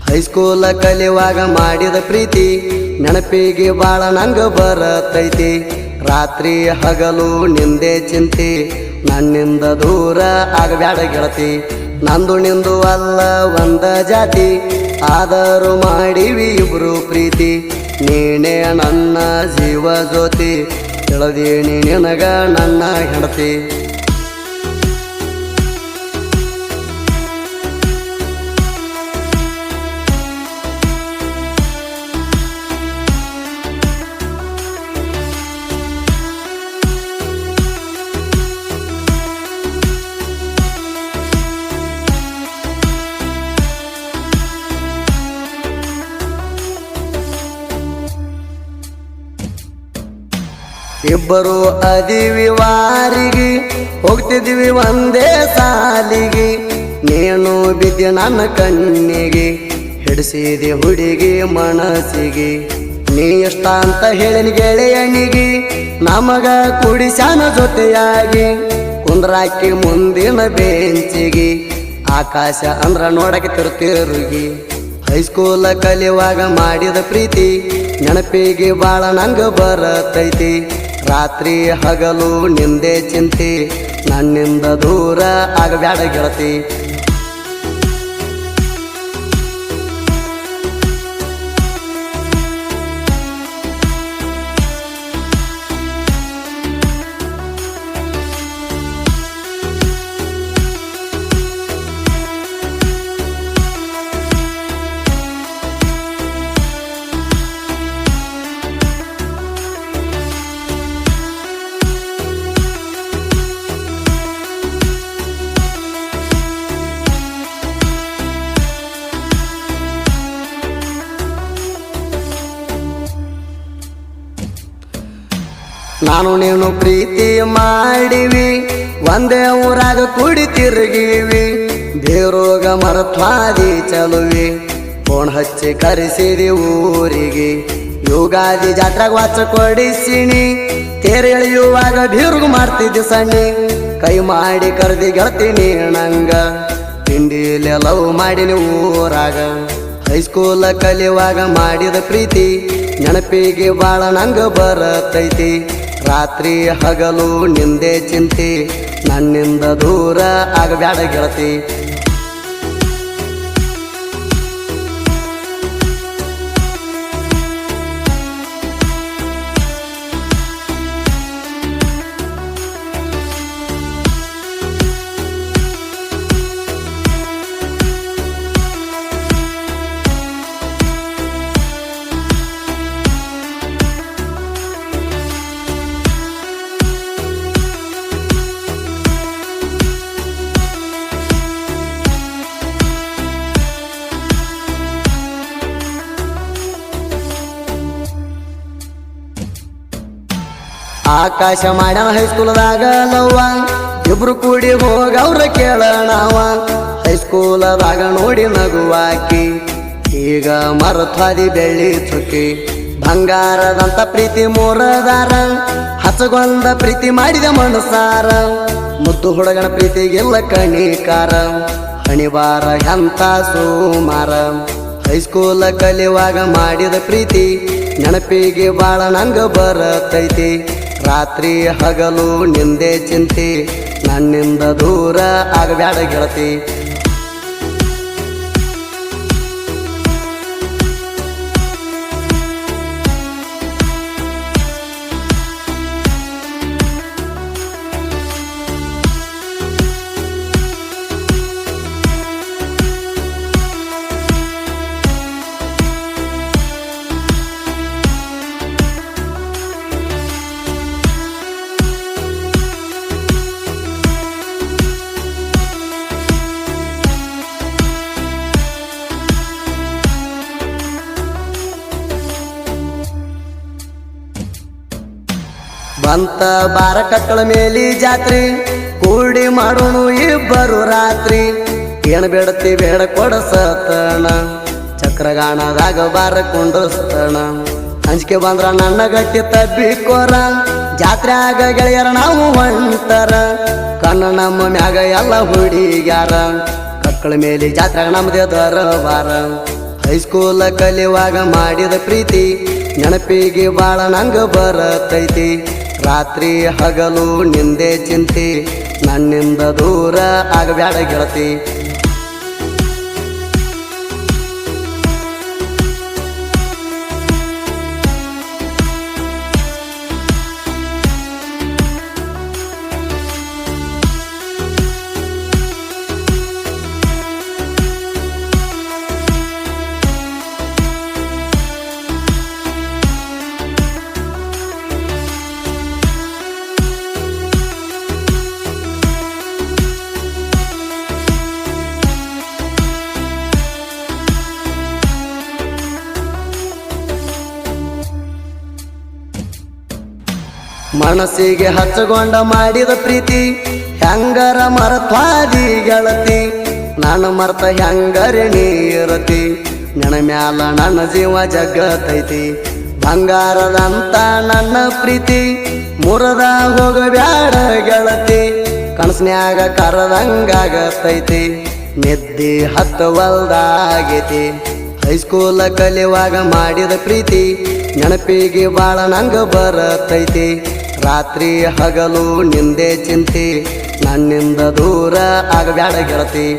ಹೈಸ್ಕೂಲ ಕಲಿಯುವಾಗ ಮಾಡಿದ ಪ್ರೀತಿ ನೆನಪಿಗೆ ಬಾಳ ನಂಗ ಬರತೈತಿ. ರಾತ್ರಿ ಹಗಲು ನಿಂದೆ ಚಿಂತೆ, ನನ್ನಿಂದ ದೂರ ಆಗಬ್ಯಾಡ ಗೆಳತಿ. ನಂದು ನಿಂದು ಅಲ್ಲ ಒಂದ ಜಾತಿ, ಆದರೂ ಮಾಡಿವಿ ಇಬ್ರು ಪ್ರೀತಿ. ನೀನೇ ನನ್ನ ಜೀವ ಜ್ಯೋತಿ, ತಿಳಿದೀನಿ ನಿನಗ ನನ್ನ ಹೆಂಡತಿ. ಇಬ್ಬರು ಅದೀವಿ ವಾರಿಗೆ, ಹೋಗ್ತಿದ್ವಿ ಒಂದೇ ಸಾಲಿಗೆ. ನೀನು ಬಿದ್ದೆ ನನ್ನ ಕಣ್ಣಿಗೆ, ಹಿಡಿಸಿದೆ ಹುಡುಗಿ ಮನಸ್ಸಿಗೆ. ನೀ ಇಷ್ಟ ಅಂತ ಹೇಳಿನ ಗೆಳೆಯನಿಗೆ, ನಮಗ ಕುಡಿಸ್ಯಾನ ಜೊತೆಯಾಗಿ. ಕುಂದ್ರಾಕಿ ಮುಂದಿನ ಬೆಂಚಿಗೆ, ಆಕಾಶ ಅಂದ್ರ ನೋಡಕ್ಕೆ ತಿರುಗಿ. ಹೈಸ್ಕೂಲ ಕಲಿಯುವಾಗ ಮಾಡಿದ ಪ್ರೀತಿ ನೆನಪಿಗೆ ಬಾಳ ನಂಗ ಬರತೈತಿ. ರಾತ್ರಿ ಹಗಲು ನಿಂದೆ ಚಿಂತೆ, ನನ್ನಿಂದ ದೂರ ಆಗಬ್ಯಾಡ ಗೆಳತಿ. ನಾನು ನೀನು ಪ್ರೀತಿ ಮಾಡಿವಿ, ಒಂದೇ ಊರಾಗ ಕೂಡಿ ತಿರುಗಿವಿ. ದೇವ್ರೋಗ ಮರತ್ವಾದಿ ಚಲುವಿ, ಫೋನ್ ಹಚ್ಚಿ ಕರೆಸಿದಿ ಊರಿಗೆ. ಯುಗಾದಿ ಜಾತ್ರಾಗ ವಾಚ ಕೊಡಿಸಿನಿ, ತೇರು ಎಳೆಯುವಾಗ ಬೀರ್ಗು ಮಾಡ್ತಿದ್ದಿ ಸಣ್ಣಿ. ಕೈ ಮಾಡಿ ಕರೆದಿ ಗೆಳ್ತೀನಿ ನಂಗ, ತಿಂಡಿಲೆ ಲವ್ ಮಾಡಿನಿ ಊರಾಗ. ಹೈಸ್ಕೂಲ ಕಲಿಯುವಾಗ ಮಾಡಿದ ಪ್ರೀತಿ ನೆನಪಿಗೆ ಬಾಳ ನಂಗ ಬರತೈತಿ. ರಾತ್ರಿ ಹಗಲು ನಿಂದೆ ಚಿಂತೆ, ನನ್ನಿಂದ ದೂರ ಆಗಬ್ಯಾಡ ಗೆಳತಿ. ಆಕಾಶ ಮಾಡ್ಯಾನ ಹೈಸ್ಕೂಲದಾಗ ಲವ್ವ, ಇಬ್ರು ಕೂಡಿ ಹೋಗವ್ರ ಕೇಳಣವ. ಹೈಸ್ಕೂಲದಾಗ ನೋಡಿ ನಗುವಾಕಿ, ಈಗ ಮರತ್ವಾದಿ ಬೆಳ್ಳಿ ಚುಕ್ಕಿ. ಬಂಗಾರದಂತ ಪ್ರೀತಿ ಮೂರದಾರ, ಹಚ್ಚಗೊಂದ ಪ್ರೀತಿ ಮಾಡಿದ ಮನಸಾರ. ಮುದ್ದು ಹುಡುಗನ ಪ್ರೀತಿಗೆಲ್ಲ ಕಣಿಕಾರ, ಹಣಿವಾರ ಎಂತ ಸೋಮಾರ. ಹೈಸ್ಕೂಲ ಕಲಿಯುವಾಗ ಮಾಡಿದ ಪ್ರೀತಿ ನೆನಪಿಗೆ ಬಾಳ ನಂಗ ಬರತೈತಿ. ರಾತ್ರಿ ಹಗಲು ನಿಂದೆ ಚಿಂತೆ, ನನ್ನಿಂದ ದೂರ ಆಗಬ್ಯಾಡ ಗೆಳತಿ. ಬಂತ ಬಾರ ಕಕ್ಕಳ ಮೇಲಿ ಜಾತ್ರಿ, ಕೂಡಿ ಮಾಡೋನು ಇಬ್ಬರು ರಾತ್ರಿ. ಏನ್ ಬೇಡತಿ ಬೇಡ ಕೊಡಸತಣ, ಚಕ್ರಗಾಣದಾಗ ಬಾರ ಕುಂಡಸ್ತಣ. ಅಂಜಿಕೆ ಬಂದ್ರ ನನ್ನ ಗಟ್ಟಿ ತಬ್ಬಿಕೋರ, ಜಾತ್ರೆಯಾಗ ಗೆಳೆಯರ ನಾವು ಹೊಂಟರ. ಕಣ್ಣ ನಮ್ಮ ಮ್ಯಾಗ ಎಲ್ಲ ಹುಡುಗ್ಯಾರ, ಕಕ್ಕಳ ಮೇಲೆ ಜಾತ್ರೆಗ ನಮ್ದೇ ದರಬಾರ. ಹೈಸ್ಕೂಲ ಕಲಿಯುವಾಗ ಮಾಡಿದ ಪ್ರೀತಿ ನೆನಪಿಗೆ ಬಾಳ ನಂಗ ಬರತೈತಿ. ರಾತ್ರಿ ಹಗಲು ನಿಂದೆ ಚಿಂತಿ, ನನ್ನಿಂದ ದೂರ ಆಗಬ್ಯಾಡ ಗೆಳತಿ. ಮನಸ್ಸಿಗೆ ಹಚ್ಚಗೊಂಡ ಮಾಡಿದ ಪ್ರೀತಿ ಹೆಂಗರ ಮರತ್ವಾದಿ ಗೆಳತಿ. ನಾನು ಮರ್ತ ಹೆಂಗರೆ ನೀರತಿ, ನೆನ ಮ್ಯಾಲ ನನ್ನ ಜೀವ ಜಗತೈತಿ. ಬಂಗಾರದಂತ ನನ್ನ ಪ್ರೀತಿ ಮುರದ ಹೋಗಬ್ಯಾಡ ಗೆಳತಿ. ಕನಸ್ನ್ಯಾಗ ಕರದಂಗಾಗತೈತಿ, ನಿದ್ದೆ ಹತ್ತವಲ್ದಾಗೈತಿ. ಹೈಸ್ಕೂಲ ಕಲಿಯುವಾಗ ಮಾಡಿದ ಪ್ರೀತಿ ನೆನಪಿಗೆ ಬಾಳ ನಂಗ ಬರತೈತಿ. ರಾತ್ರಿ ಹಗಲು ನಿಂದೆ ಚಿಂತಿ, ನನ್ನಿಂದ ದೂರ ಆಗಬ್ಯಾಡ ಗೆಳತಿ.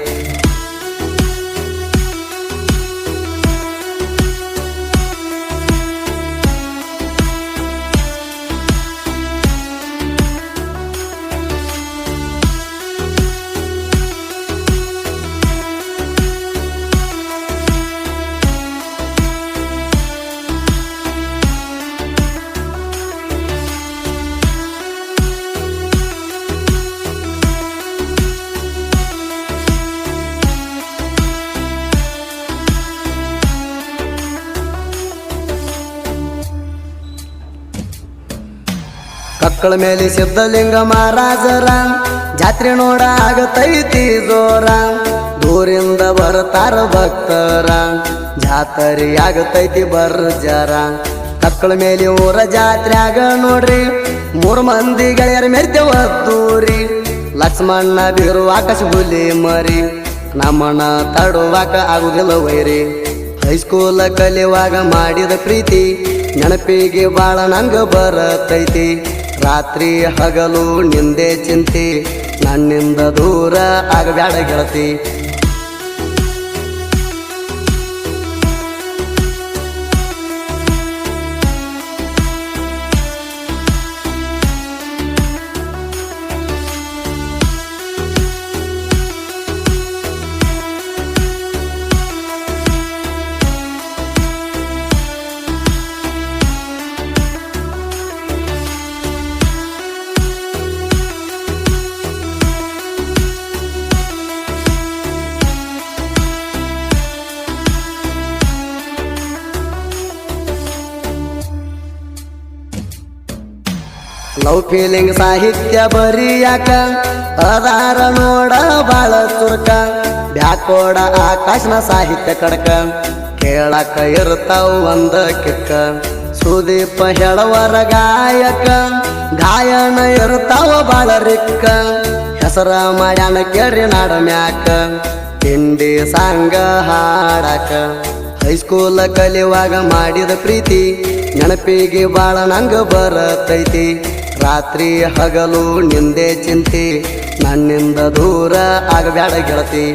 ಕಕ್ಕಳ ಮೇಲೆ ಸಿದ್ಧಲಿಂಗ ಮಹಾರಾಜರ ಜಾತ್ರೆ ನೋಡ ಆಗತೈತಿ ಜೋರ. ದೂರಿಂದ ಬರ್ತಾರ ಭಕ್ತರ, ಜಾತ್ರೆ ಆಗತೈತಿ ಬರ್ಜರ. ಕಕ್ಕಳ ಮೇಲೆ ಊರ ಜಾತ್ರೆಯಾಗ ನೋಡ್ರಿ, 3 ಮಂದಿ ಗೆಳೆಯರ ಮೆರ್ತೇವ ದೂರಿ. ಲಕ್ಷ್ಮಣ್ಣ ಬೀರು ಆಕಾಶ ಹುಲಿ ಮರಿ, ನಮ್ಮಣ್ಣ ತಡುವಾಕ ಆಗುದಿಲ್ಲ ವೈರಿ. ಹೈಸ್ಕೂಲ ಕಲಿಯುವಾಗ ಮಾಡಿದ ಪ್ರೀತಿ ನೆನಪಿಗೆ ಬಾಳ ನಂಗ ಬರತೈತಿ. ರಾತ್ರಿ ಹಗಲು ನಿಂದೆ ಚಿಂತಿ, ನನ್ನಿಂದ ದೂರ ಆಗಬ್ಯಾಡ ಗೆಳತಿ. ಲವ್ ಫೀಲಿಂಗ್ ಸಾಹಿತ್ಯ ಬರಿಯಾಕ ಅದಾರ ನೋಡ ಬಾಳ ಚುರ್ಕ. ಬ್ಯಾಕೋಡ ಆಕಾಶನ ಸಾಹಿತ್ಯ ಕಡಕ, ಕೇಳಕ ಇರ್ತಾವ ಒಂದ ಕಿಕ್ಕ. ಸುದೀಪ ಹೇಳವರ ಗಾಯಕ, ಗಾಯನ ಇರ್ತಾವ ಬಾಳ ರಿಕ್ಕ. ಹೆಸರ ಮಾಡ್ಯಾನ ಕೇಳ್ರಿ ನಾಡ ಮ್ಯಾಕ, ತಿಂಡಿ ಸಾಂಗ ಹಾಡಕ. ಹೈಸ್ಕೂಲ ಕಲಿಯುವಾಗ ಮಾಡಿದ ಪ್ರೀತಿ ನೆನಪಿಗೆ ಬಾಳ ನಂಗ ಬರತೈತಿ. ರಾತ್ರಿ ಹಗಲು ನಿಂದೆ ಚಿಂತಿ, ನನ್ನಿಂದ ದೂರ ಆಗಬ್ಯಾಡ ಗೆಳತಿ.